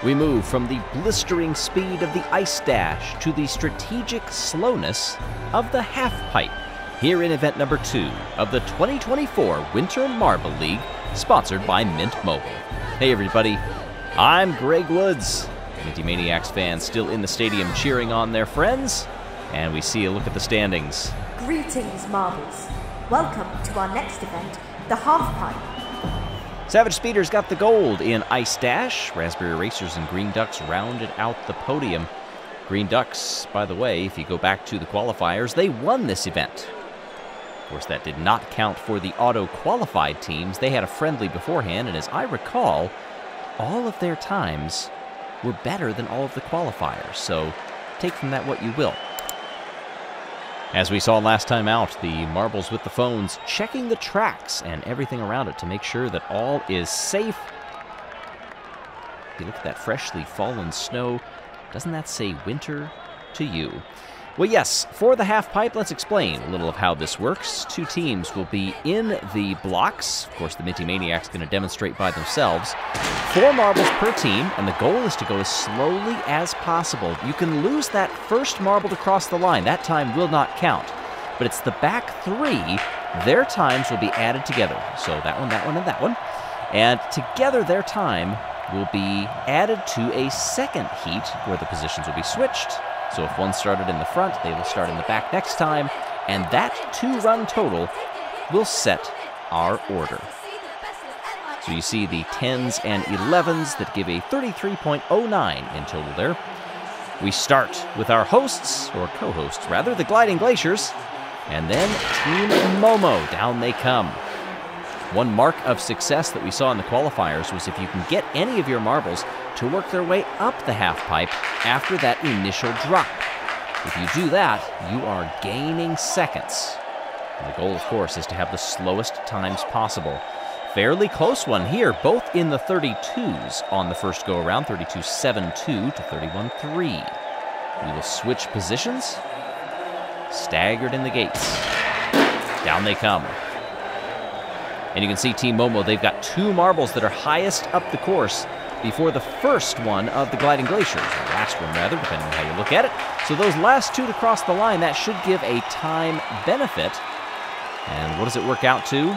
We move from the blistering speed of the ice dash to the strategic slowness of the halfpipe here in event number 2 of the 2024 Winter Marble League, sponsored by Mint Mobile. Hey everybody, I'm Greg Woods. Minty Maniacs fans still in the stadium cheering on their friends, and we see a look at the standings. Greetings, Marbles. Welcome to our next event, the Halfpipe. Savage Speeders got the gold in Ice Dash. Raspberry Racers and Green Ducks rounded out the podium. Green Ducks, by the way, if you go back to the qualifiers, they won this event. Of course, that did not count for the auto-qualified teams. They had a friendly beforehand, and as I recall, all of their times were better than all of the qualifiers. So take from that what you will. As we saw last time out, the marbles with the phones checking the tracks and everything around it to make sure that all is safe. If you look at that freshly fallen snow, doesn't that say winter to you? Well, yes, for the halfpipe, let's explain a little of how this works. 2 teams will be in the blocks. Of course, the Minty Maniacs going to demonstrate by themselves. 4 marbles per team, and the goal is to go as slowly as possible. You can lose that first marble to cross the line. That time will not count. But it's the back 3. Their times will be added together. So that one, and that one. And together their time will be added to a second heat where the positions will be switched. So if one started in the front, they will start in the back next time, and that 2-run total will set our order. So you see the 10s and 11s that give a 33.09 in total there. We start with our hosts, or co-hosts rather, the Gliding Glaciers, and then Team Momo. Down they come. One mark of success that we saw in the qualifiers was if you can get any of your marbles to work their way up the halfpipe after that initial drop. If you do that, you are gaining seconds. And the goal, of course, is to have the slowest times possible. Fairly close one here, both in the 32s on the first go-around, 32.72 to 31.3. We will switch positions. Staggered in the gates. Down they come. And you can see Team Momo, they've got 2 marbles that are highest up the course before the first one of the Gliding Glaciers, or last one rather, depending on how you look at it. So those last 2 to cross the line, that should give a time benefit. And what does it work out to?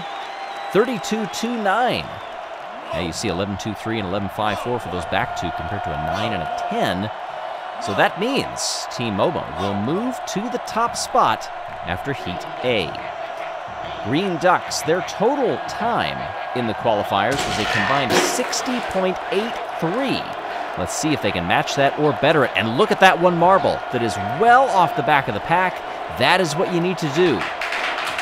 32.29. Now you see 11.23 and 11.54 for those back 2 compared to a 9 and a 10. So that means Team Momo will move to the top spot after Heat A. Green Ducks, their total time in the qualifiers was a combined 60.83. Let's see if they can match that or better it. And look at that one marble that is well off the back of the pack. That is what you need to do.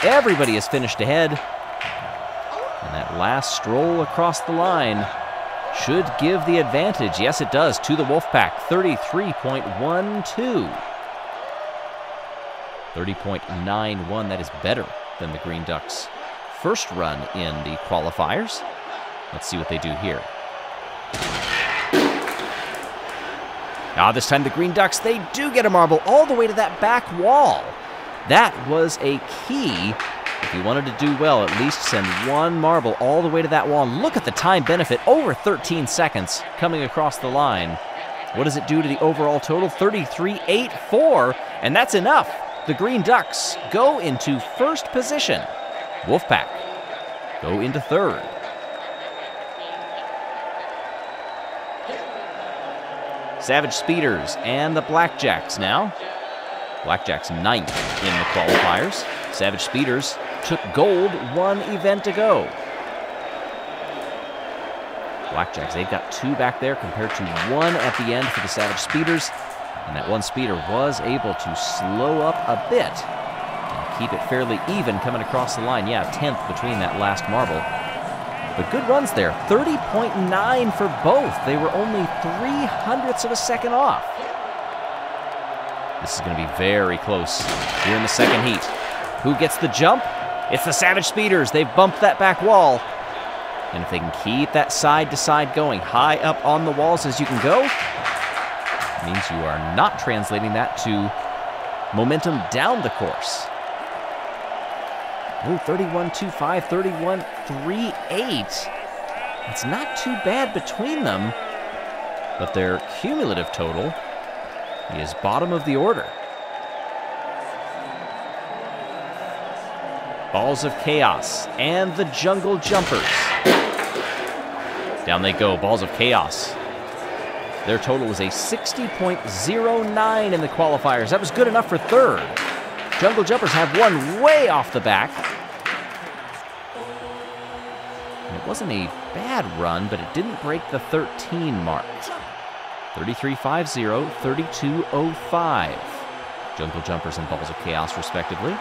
Everybody has finished ahead. And that last stroll across the line should give the advantage. Yes, it does, to the Wolfpack. 33.12. 30.91, that is better than the Green Ducks' first run in the qualifiers. Let's see what they do here. This time the Green Ducks, they do get a marble all the way to that back wall. That was a key. If you wanted to do well, at least send 1 marble all the way to that wall. Look at the time benefit, over 13 seconds coming across the line. What does it do to the overall total? 33.84, and that's enough. The Green Ducks go into first position. Wolfpack go into 3rd. Savage Speeders and the Blackjacks now. Blackjacks 9th in the qualifiers. Savage Speeders took gold 1 event ago. Blackjacks, they've got 2 back there compared to 1 at the end for the Savage Speeders. And that one speeder was able to slow up a bit and keep it fairly even coming across the line. Yeah, 10th between that last marble. But good runs there. 30.9 for both. They were only 0.03 of a second off. This is going to be very close here in the second heat. Who gets the jump? It's the Savage Speeders. They've bumped that back wall. And if they can keep that side-to-side going, high up on the walls as you can go, means you are not translating that to momentum down the course. Oh, 31.25, 31.38. It's not too bad between them. but their cumulative total is bottom of the order. Balls of Chaos and the Jungle Jumpers. Down they go, Balls of Chaos. Their total was a 60.09 in the qualifiers. That was good enough for third. Jungle Jumpers have one way off the back. And it wasn't a bad run, but it didn't break the 13 mark. 33.50, 32.05. Jungle Jumpers and Balls of Chaos, respectively.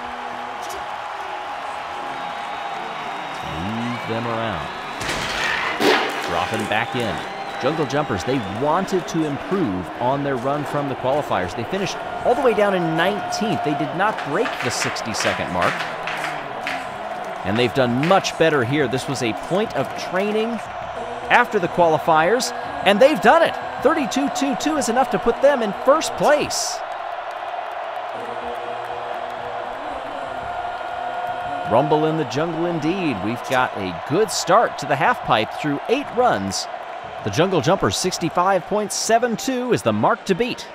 Move them around. Dropping back in. Jungle Jumpers, they wanted to improve on their run from the qualifiers. They finished all the way down in 19th. They did not break the 60-second mark. And they've done much better here. This was a point of training after the qualifiers, and they've done it. 32.22 is enough to put them in first place. Rumble in the jungle indeed. We've got a good start to the halfpipe through 8 runs. The Jungle Jumpers 65.72 is the mark to beat.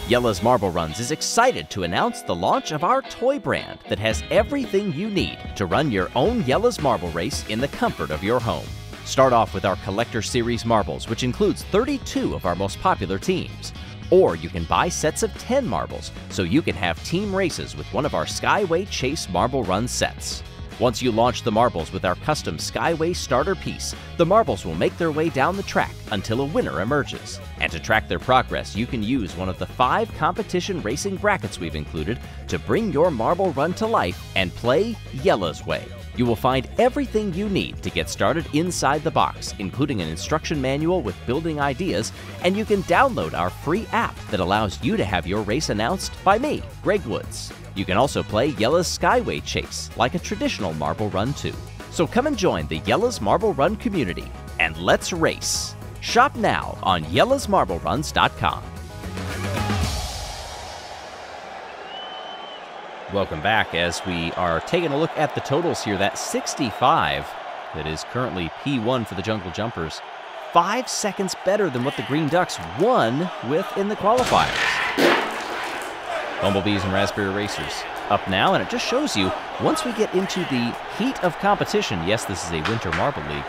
Jelle's Marble Runs is excited to announce the launch of our toy brand that has everything you need to run your own Jelle's Marble race in the comfort of your home. Start off with our Collector Series marbles, which includes 32 of our most popular teams. Or you can buy sets of 10 marbles, so you can have team races with one of our Skyway Chase Marble Run sets. Once you launch the marbles with our custom Skyway starter piece, the marbles will make their way down the track until a winner emerges. And to track their progress, you can use one of the 5 competition racing brackets we've included to bring your marble run to life and play Jelle's way. You will find everything you need to get started inside the box, including an instruction manual with building ideas, and you can download our free app that allows you to have your race announced by me, Greg Woods. You can also play Jelle's Skyway Chase, like a traditional marble run too. So come and join the Jelle's Marble Run community, and let's race! Shop now on jellesmarbleruns.com. Welcome back as we are taking a look at the totals here. That 65 that is currently P1 for the Jungle Jumpers, 5 seconds better than what the Green Ducks won with in the qualifiers. Bumblebees and Raspberry Racers up now, and it just shows you, once we get into the heat of competition, yes, this is a Winter Marble League,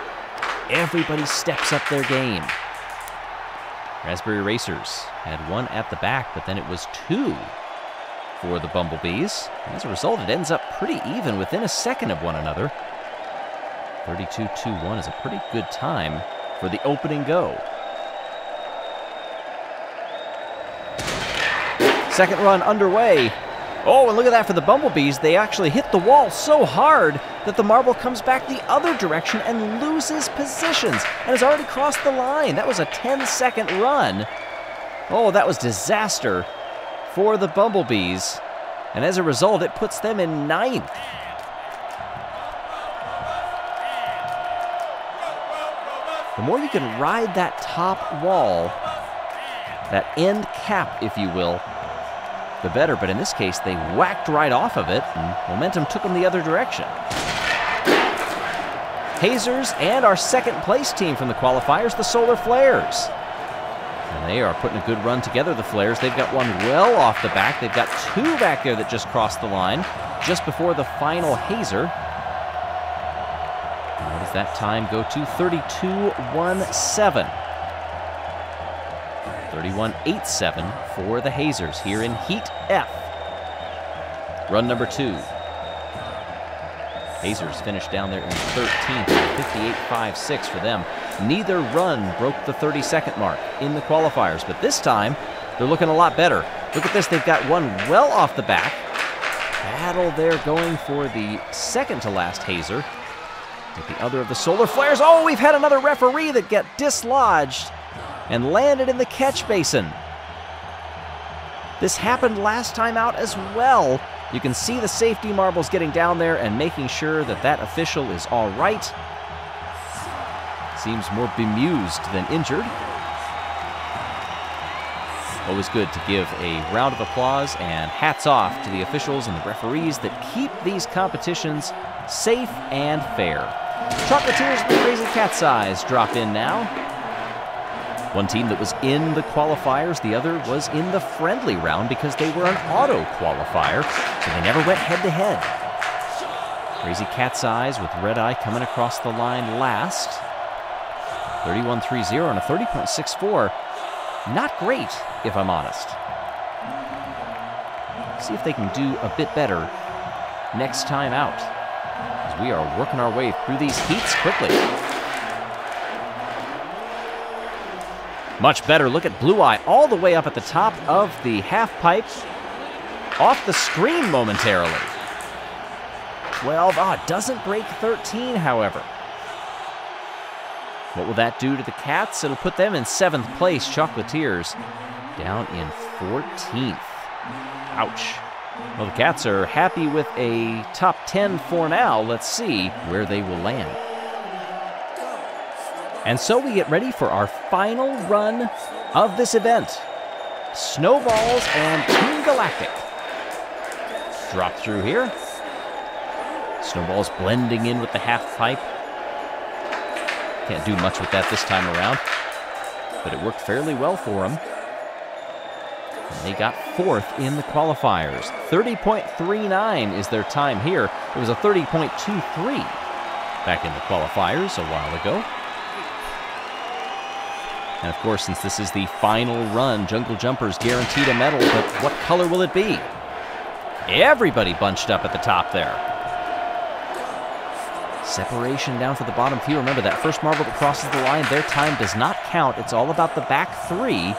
everybody steps up their game. Raspberry Racers had 1 at the back, but then it was 2 for the Bumblebees. As a result, it ends up pretty even within a second of one another. 32.21 is a pretty good time for the opening go. Second run underway. Oh, and look at that for the Bumblebees. They actually hit the wall so hard that the marble comes back the other direction and loses positions and has already crossed the line. That was a 10-second run. Oh, that was disaster for the Bumblebees, and as a result, it puts them in 9th. The more you can ride that top wall, that end cap, if you will, the better, but in this case, they whacked right off of it, and momentum took them the other direction. Hazers and our second place team from the qualifiers, the Solar Flares. And they are putting a good run together, the Flares. They've got one well off the back. They've got 2 back there that just crossed the line just before the final hazer. And what does that time go to? 32.17. 31.87 for the hazers here in Heat F. Run number 2. Hazers finished down there in 13th, 58.56 for them. Neither run broke the 30-second mark in the qualifiers, but this time they're looking a lot better. Look at this, they've got one well off the back. Battle there going for the second to last hazer. With the other of the Solar Flares. Oh, we've had another referee that got dislodged and landed in the catch basin. This happened last time out as well. You can see the safety marbles getting down there and making sure that that official is all right. Seems more bemused than injured. Always good to give a round of applause and hats off to the officials and the referees that keep these competitions safe and fair. Chocolatiers and the Crazy Cat's Eyes drop in now. One team that was in the qualifiers, the other was in the friendly round because they were an auto qualifier, so they never went head-to-head. Crazy Cat's Eyes with Red Eye coming across the line last. 31.30 and a 30.64. Not great, if I'm honest. See if they can do a bit better next time out, as we are working our way through these heats quickly. Much better. Look at Blue Eye all the way up at the top of the half pipe. Off the screen momentarily. 12. Oh, it doesn't break 13, however. What will that do to the Cats? It'll put them in 7th place. Chocolatiers down in 14th. Ouch. Well, the Cats are happy with a top 10 for now. Let's see where they will land. And so we get ready for our final run of this event. Snowballs and Team Galactic. Drop through here. Snowballs blending in with the half pipe. Can't do much with that this time around, but it worked fairly well for them. And they got 4th in the qualifiers. 30.39 is their time here. It was a 30.23 back in the qualifiers a while ago. And of course, since this is the final run, Jungle Jumpers guaranteed a medal, but what color will it be? Everybody bunched up at the top there. Separation down to the bottom few. Remember, that first marble that crosses the line, their time does not count. It's all about the back 3.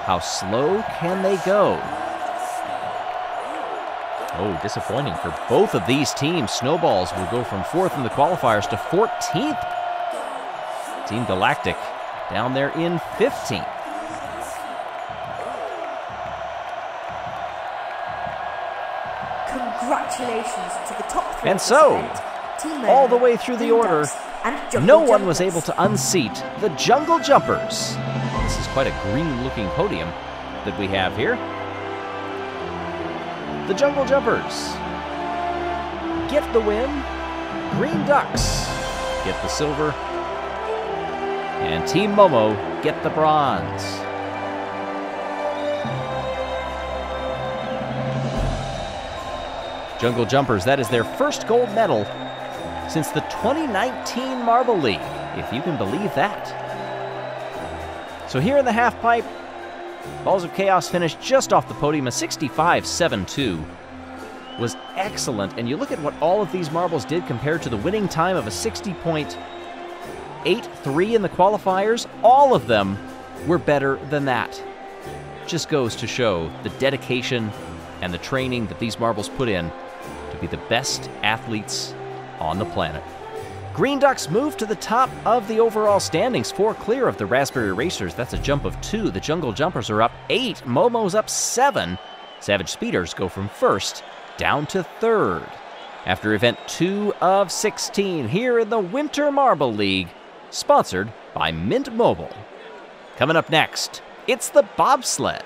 How slow can they go? Oh, disappointing for both of these teams. Snowballs will go from 4th in the qualifiers to 14th. Team Galactic down there in 15th. Congratulations to the top 3. And so, all the way through the order, no one was able to unseat the Jungle Jumpers. This is quite a green-looking podium that we have here. The Jungle Jumpers get the win. Green Ducks get the silver. And Team Momo get the bronze. Jungle Jumpers, that is their first gold medal since the 2019 Marble League, if you can believe that. So here in the half pipe, Balls of Chaos finished just off the podium. A 65.72 was excellent. And you look at what all of these marbles did compared to the winning time of a 60.83 in the qualifiers. All of them were better than that. Just goes to show the dedication and the training that these marbles put in to be the best athletes on the planet. Green Ducks move to the top of the overall standings, 4 clear of the Raspberry Racers. That's a jump of 2. The Jungle Jumpers are up 8. Momo's up 7. Savage Speeders go from 1st down to 3rd. After event 2 of 16 here in the Winter Marble League, sponsored by Mint Mobile. Coming up next, it's the bobsled.